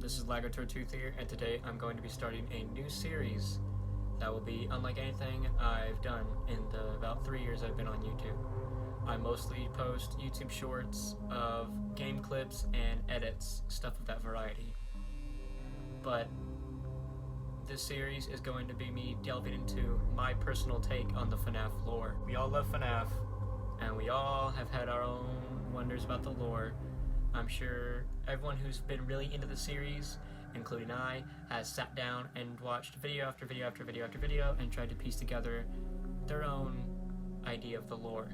this is Lagartor2 here, and today I'm going to be starting a new series that will be unlike anything I've done in the about 3 years I've been on YouTube. I mostly post YouTube shorts of game clips and edits, stuff of that variety. But this series is going to be me delving into my personal take on the Fnaf lore. We all love Fnaf, and we all have had our own wonders about the lore. I'm sure everyone who's been really into the series, including I, has sat down and watched video after video after video after video and tried to piece together their own idea of the lore.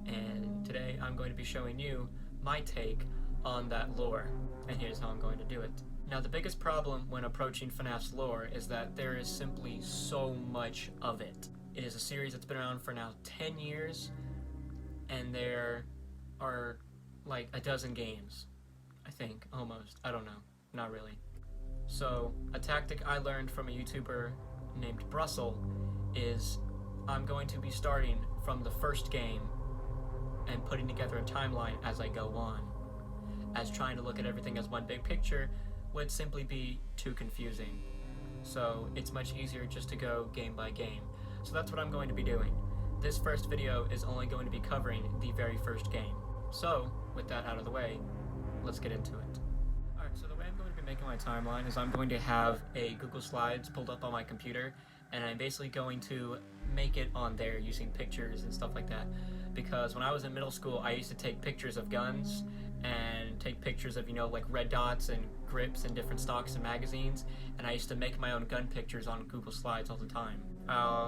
And today I'm going to be showing you my take on that lore, and here's how I'm going to do it. Now, the biggest problem when approaching Fnaf's lore is that there is simply so much of it. It is a series that's been around for now 10 years, and there are like a dozen games, I think, almost. I don't know, not really. So, a tactic I learned from a YouTuber named Brussel is I'm going to be starting from the first game and putting together a timeline as I go on, as trying to look at everything as one big picture would simply be too confusing. So it's much easier just to go game by game. So that's what I'm going to be doing. This first video is only going to be covering the very first game. So, with that out of the way, let's get into it. Alright, so the way I'm going to be making my timeline is I'm going to have a Google Slides pulled up on my computer, and I'm basically going to make it on there using pictures and stuff like that. Because when I was in middle school, I used to take pictures of guns and take pictures of, like red dots and grips and different stocks and magazines, and I used to make my own gun pictures on Google Slides all the time.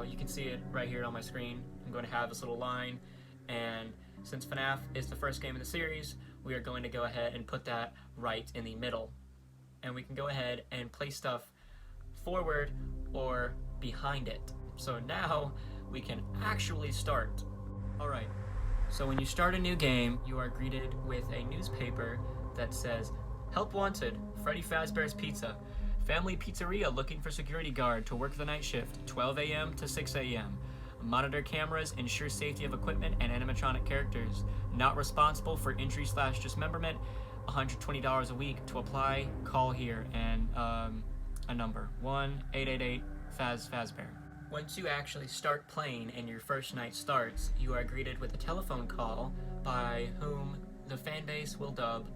You can see it right here on my screen. I'm going to have this little line, and since Fnaf is the first game in the series, we are going to go ahead and put that right in the middle. And we can go ahead and place stuff forward or behind it. So now we can actually start. Alright, so when you start a new game, you are greeted with a newspaper that says, "Help wanted, Freddy Fazbear's Pizza. Family pizzeria looking for security guard to work the night shift, 12 a.m. to 6 a.m. Monitor cameras, ensure safety of equipment and animatronic characters. Not responsible for injury/dismemberment. $120 a week. To apply, call here," and a number, 1-888-FAZBEAR. Once you actually start playing and your first night starts, you are greeted with a telephone call by whom the fanbase will dub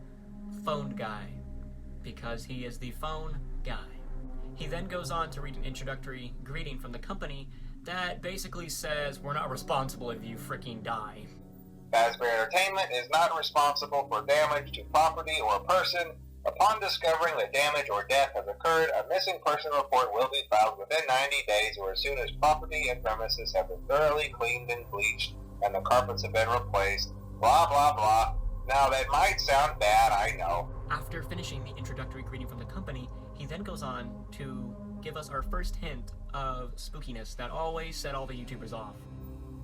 Phone Guy, because he is the phone guy. He then goes on to read an introductory greeting from the company that basically says, "We're not responsible if you freaking die. Fazbear Entertainment is not responsible for damage to property or person. Upon discovering that damage or death has occurred, a missing person report will be filed within 90 days or as soon as property and premises have been thoroughly cleaned and bleached and the carpets have been replaced, blah blah blah." Now that might sound bad, I know. After finishing the introductory greeting from the company, he then goes on to give us our first hint of spookiness that always set all the YouTubers off.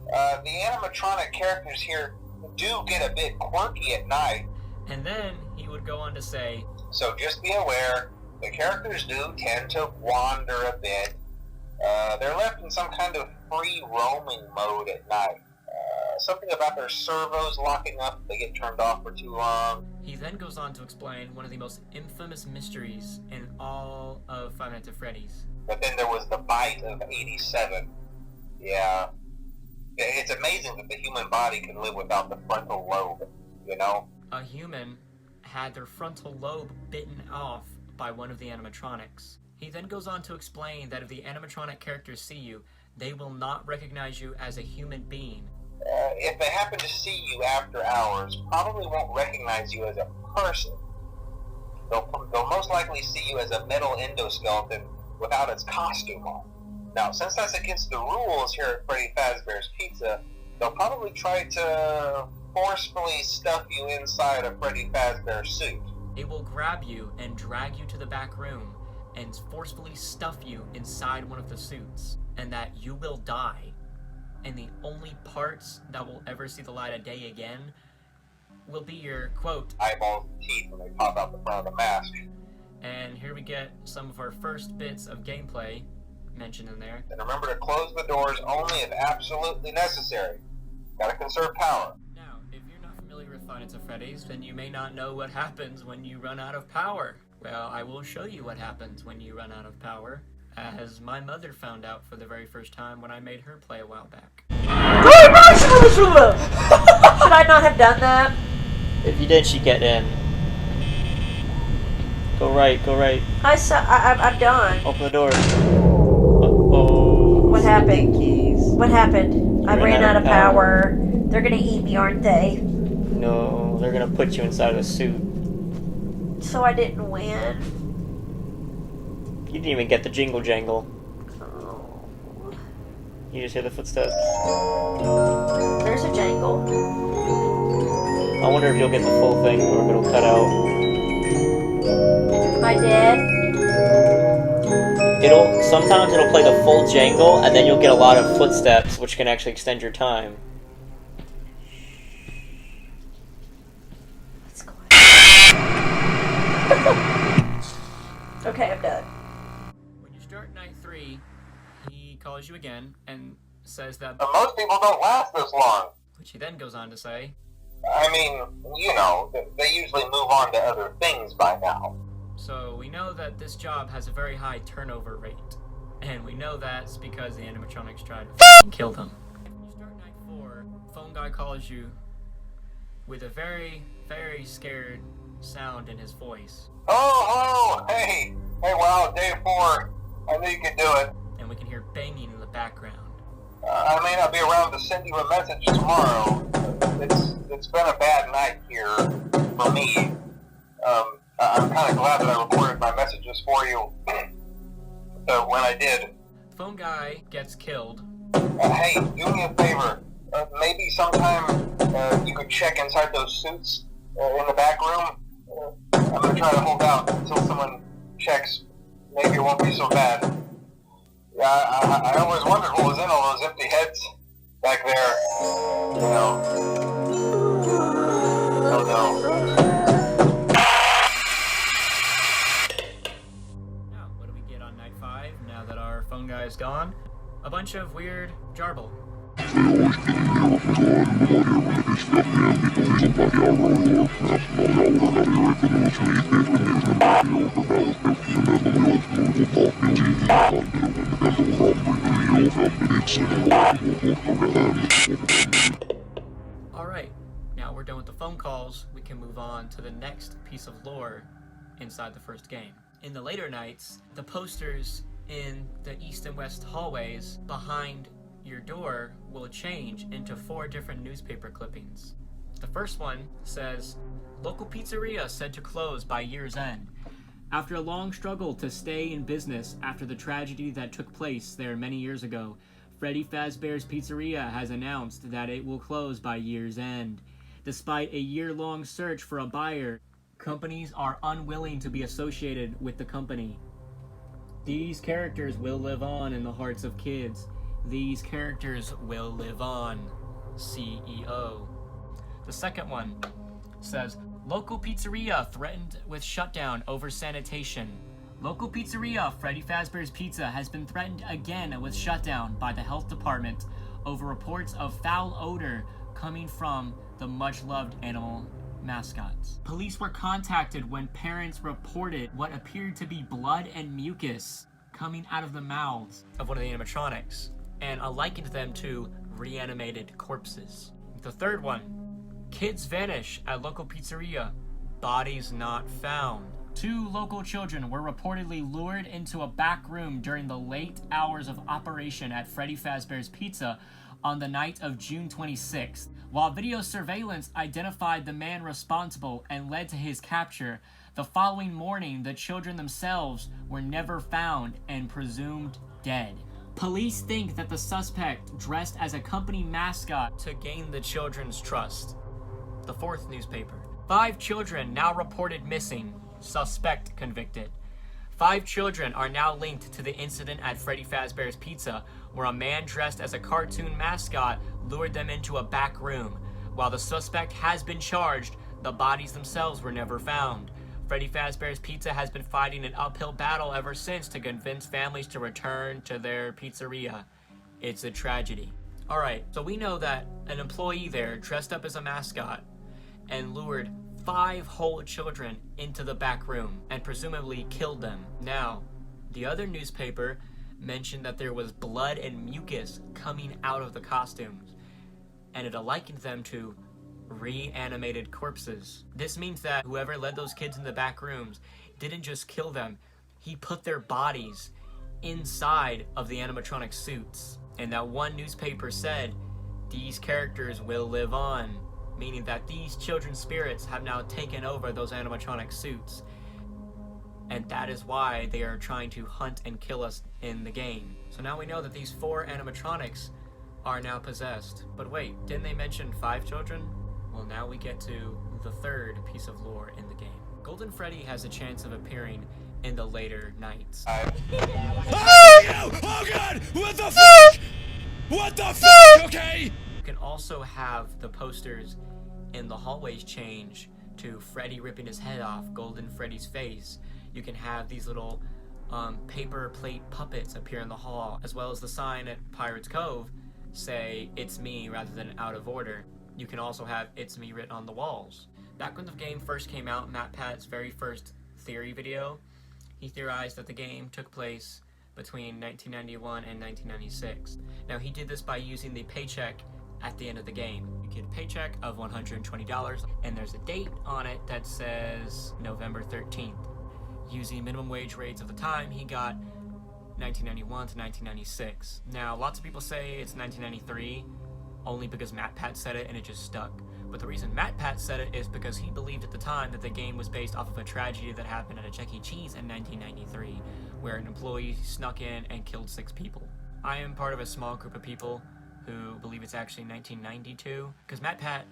The animatronic characters here do get a bit quirky at night. And then he would go on to say, "So just be aware, the characters do tend to wander a bit. They're left in some kind of free roaming mode at night. Something about their servos locking up if they get turned off for too long." He then goes on to explain one of the most infamous mysteries in all of Five Nights at Freddy's. But then there was the bite of 87. Yeah. It's amazing that the human body can live without the frontal lobe, A human had their frontal lobe bitten off by one of the animatronics. He then goes on to explain that if the animatronic characters see you, they will not recognize you as a human being. If they happen to see you after hours, probably won't recognize you as a person. They'll most likely see you as a metal endoskeleton without its costume on. Now, since that's against the rules here at Freddy Fazbear's Pizza, they'll probably try to forcefully stuff you inside a Freddy Fazbear suit. It will grab you and drag you to the back room and forcefully stuff you inside one of the suits, and that you will die. And the only parts that will ever see the light of day again will be your, quote, eyeballs and teeth when they pop out the front of the mask. And here we get some of our first bits of gameplay mentioned in there. And remember to close the doors only if absolutely necessary. Gotta conserve power. Now, if you're not familiar with Five Nights at Freddy's, then you may not know what happens when you run out of power. Well, I will show you what happens when you run out of power, as my mother found out for the very first time when I made her play a while back. Should I not have done that? If you did, she'd get in. Go right, go right. I'm done. Open the door. Uh-oh. What happened? Keys. What happened? I ran out of power. They're gonna eat me, aren't they? No, they're gonna put you inside of a suit. So I didn't win. You didn't even get the jingle jangle. Oh. You just hear the footsteps. There's a jangle. I wonder if you'll get the full thing or if it'll cut out. Am I dead? Sometimes it'll play the full jangle and then you'll get a lot of footsteps, which can actually extend your time. What's going on? Okay, I'm done. When you start night 3, he calls you again and says that... But most people don't last this long. Which he then goes on to say... I mean, you know, they usually move on to other things by now. So we know that this job has a very high turnover rate. And we know that's because the animatronics tried to kill them. When you start night 4, phone guy calls you with a very, very scared sound in his voice. Oh, hello! Hey, wow, day 4. I knew you could do it. And we can hear banging in the background. I may not be around to send you a message tomorrow. It's been a bad night here for me. I'm kind of glad that I recorded my messages for you when I did. The phone guy gets killed. Hey, do me a favor. Maybe sometime you could check inside those suits in the back room. I'm going to try to hold out until someone checks. Maybe it won't be so bad. I always wondered what was in all those empty heads back there. You know. Oh no. Now, what do we get on night 5 now that our phone guy is gone? A bunch of weird jarble. Alright, now we're done with the phone calls, we can move on to the next piece of lore inside the first game. In the later nights, the posters in the east and west hallways behind your door will change into 4 different newspaper clippings. The first one says, "Local pizzeria said to close by year's end. After a long struggle to stay in business after the tragedy that took place there many years ago, Freddy Fazbear's Pizzeria has announced that it will close by year's end. Despite a year-long search for a buyer, companies are unwilling to be associated with the company. These characters will live on in the hearts of kids. These characters will live on. CEO." The second one says, "Local pizzeria threatened with shutdown over sanitation. Local pizzeria Freddy Fazbear's Pizza has been threatened again with shutdown by the health department over reports of foul odor coming from the much-loved animal mascots. Police were contacted when parents reported what appeared to be blood and mucus coming out of the mouths of one of the animatronics, and likened them to reanimated corpses." The third one, "Kids vanish at local pizzeria. Bodies not found. 2 local children were reportedly lured into a back room during the late hours of operation at Freddy Fazbear's Pizza on the night of June 26th. While video surveillance identified the man responsible and led to his capture, the following morning the children themselves were never found and presumed dead. Police think that the suspect dressed as a company mascot to gain the children's trust." The fourth newspaper, "5 children now reported missing. Suspect convicted. 5 children are now linked to the incident at Freddy Fazbear's Pizza, where a man dressed as a cartoon mascot lured them into a back room. While the suspect has been charged, the bodies themselves were never found. Freddy Fazbear's Pizza has been fighting an uphill battle ever since to convince families to return to their pizzeria. It's a tragedy." Alright, so we know that an employee there dressed up as a mascot and lured 5 whole children into the back room and presumably killed them. Now, the other newspaper mentioned that there was blood and mucus coming out of the costumes, and it likened them to reanimated corpses. This means that whoever led those kids in the back rooms didn't just kill them, he put their bodies inside of the animatronic suits. And that one newspaper said, these characters will live on, meaning that these children's spirits have now taken over those animatronic suits. And that is why they are trying to hunt and kill us in the game. So now we know that these 4 animatronics are now possessed. But wait, didn't they mention 5 children? Well, now we get to the 3rd piece of lore in the game. Golden Freddy has a chance of appearing in the later nights. Oh god! What the fuck? What the fuck? Okay! You can also have the posters in the hallways change to Freddy ripping his head off, Golden Freddy's face. You can have these little paper plate puppets appear in the hall, as well as the sign at Pirates Cove say, "It's me," rather than "Out of order." You can also have "It's me" written on the walls. Back when the game first came out, MatPat's very first theory video, he theorized that the game took place between 1991 and 1996. Now, he did this by using the paycheck at the end of the game. You get a paycheck of $120, and there's a date on it that says November 13th. Using minimum wage rates of the time, he got 1991 to 1996. Now, lots of people say it's 1993, only because MatPat said it and it just stuck. But the reason MatPat said it is because he believed at the time that the game was based off of a tragedy that happened at a Chuck E. Cheese in 1993, where an employee snuck in and killed 6 people. I am part of a small group of people who believe it's actually 1992, because MatPat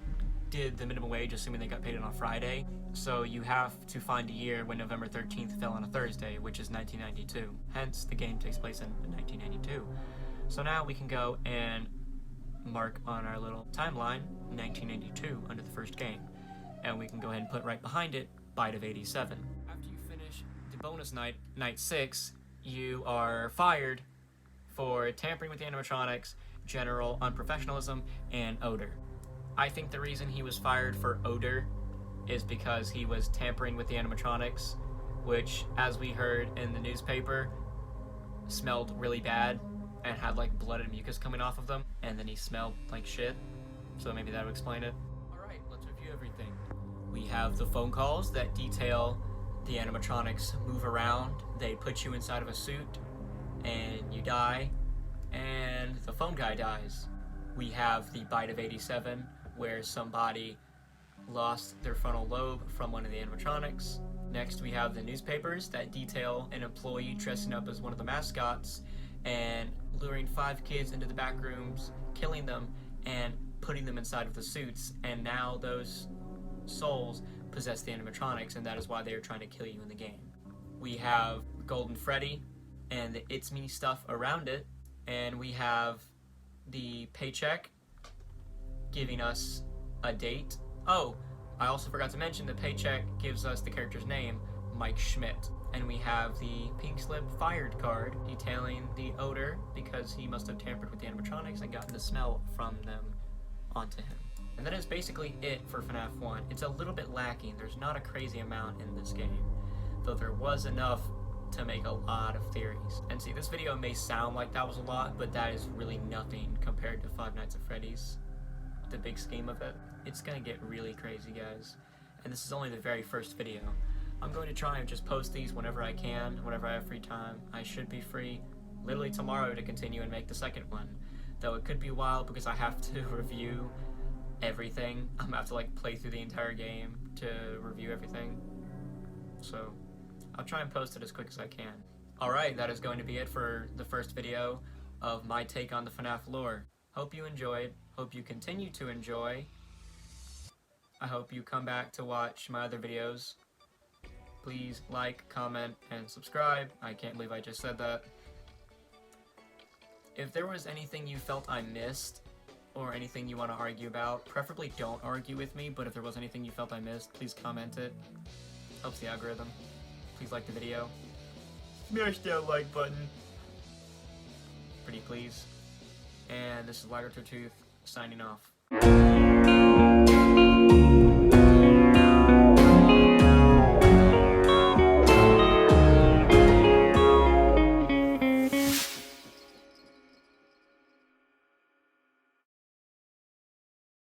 did the minimum wage assuming they got paid on a Friday, so you have to find a year when November 13th fell on a Thursday, which is 1992. Hence, the game takes place in 1992. So now we can go and mark on our little timeline 1982 under the first game, and we can go ahead and put right behind it Bite of 87. After you finish the bonus night 6, you are fired for tampering with the animatronics, general unprofessionalism, and odor. I think the reason he was fired for odor is because he was tampering with the animatronics, which, as we heard in the newspaper, smelled really bad and had like blood and mucus coming off of them, and then he smelled like shit, so maybe that would explain it. Alright, let's review everything. We have the phone calls that detail the animatronics move around, they put you inside of a suit, and you die, and the phone guy dies. We have the Bite of 87, where somebody lost their frontal lobe from one of the animatronics. Next, we have the newspapers that detail an employee dressing up as one of the mascots and luring 5 kids into the back rooms, killing them, and putting them inside of the suits, and now those souls possess the animatronics, and that is why they are trying to kill you in the game. We have Golden Freddy and the It's Me stuff around it, and we have the paycheck giving us a date. Oh, I also forgot to mention the paycheck gives us the character's name, Mike Schmidt. And we have the pink slip fired card detailing the odor because he must have tampered with the animatronics and gotten the smell from them onto him. And that is basically it for FNAF 1. It's a little bit lacking. There's not a crazy amount in this game, though there was enough to make a lot of theories. And see, this video may sound like that was a lot, but that is really nothing compared to Five Nights at Freddy's. The big scheme of it. It's gonna get really crazy, guys. And this is only the very first video. I'm going to try and just post these whenever I can, whenever I have free time. I should be free literally tomorrow to continue and make the second one. Though it could be a while because I have to review everything. I'm gonna have to like play through the entire game to review everything. So I'll try and post it as quick as I can. Alright, that is going to be it for the first video of my take on the FNAF lore. Hope you enjoyed. Hope you continue to enjoy. I hope you come back to watch my other videos. Please like, comment, and subscribe. I can't believe I just said that. If there was anything you felt I missed, or anything you want to argue about, preferably don't argue with me, but if there was anything you felt I missed, please comment it. Helps the algorithm. Please like the video. Smash that like button. Pretty please. And this is Lagarto Tooth, signing off.